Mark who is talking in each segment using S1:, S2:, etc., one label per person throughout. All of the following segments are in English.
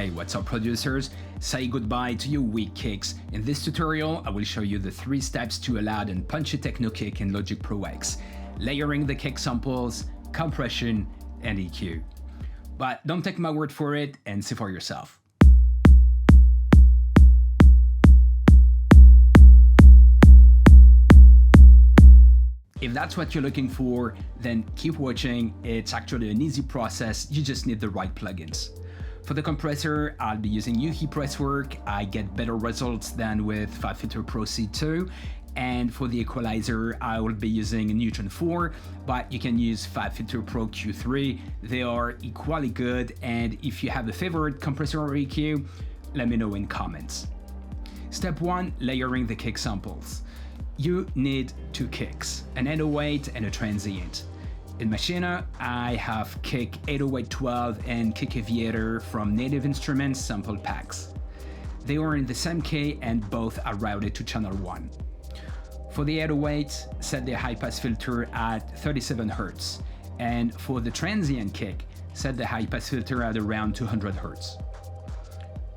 S1: Hey, what's up producers? Say goodbye to your weak kicks. In this tutorial, I will show you the 3 steps to a loud and punchy techno kick in Logic Pro X. Layering the kick samples, compression, and EQ. But don't take my word for it and see for yourself. If that's what you're looking for, then keep watching. It's actually an easy process, you just need the right plugins. For the compressor, I'll be using UHI Presswerk. I get better results than with FabFilter Pro C2. And for the equalizer, I will be using Neutron 4, but you can use FabFilter Pro Q3. They are equally good, and if you have a favorite compressor or EQ, let me know in comments. Step 1, layering the kick samples. You need 2 kicks, an 808 and a transient. In Machine, I have Kick 80812 and Kick Aviator from Native Instruments sample packs. They are in the same key and both are routed to channel 1. For the 808, set the high-pass filter at 37 Hz, and for the transient kick, set the high-pass filter at around 200 Hz.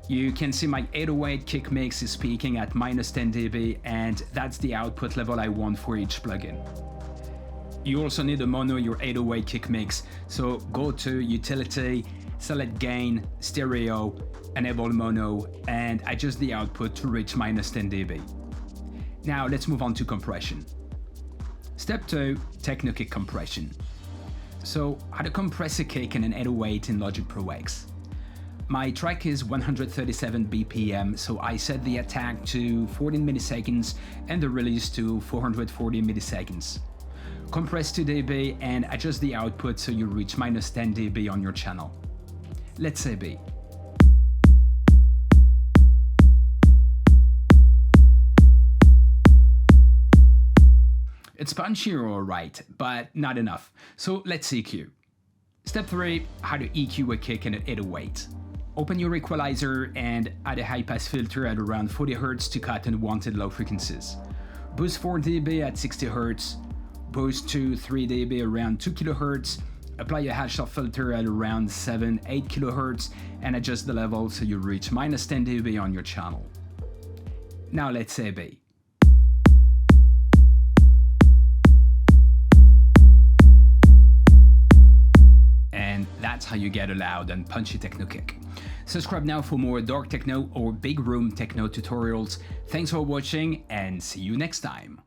S1: You can see my 808 kick mix is peaking at -10 dB, and that's the output level I want for each plugin. You also need to mono your 808 kick mix, so go to Utility, select Gain, Stereo, enable mono, and adjust the output to reach -10 dB. Now let's move on to compression. Step 2, Techno Kick compression. So how to compress a kick in an 808 in Logic Pro X. My track is 137 BPM, so I set the attack to 14 milliseconds and the release to 440 milliseconds. Compress 2 dB and adjust the output so you reach -10 dB on your channel. Let's say B. It's punchy alright, but not enough, so let's EQ. Step 3, how to EQ a kick in an 808. Open your equalizer and add a high-pass filter at around 40 Hz to cut unwanted low frequencies. Boost 4 dB at 60 Hz, boost to 3 dB around 2 kHz, apply a half-shot filter at around 7-8 kHz, and adjust the level so you reach -10 dB on your channel. Now let's say B. And that's how you get a loud and punchy techno kick. Subscribe now for more dark techno or big room techno tutorials. Thanks for watching and see you next time.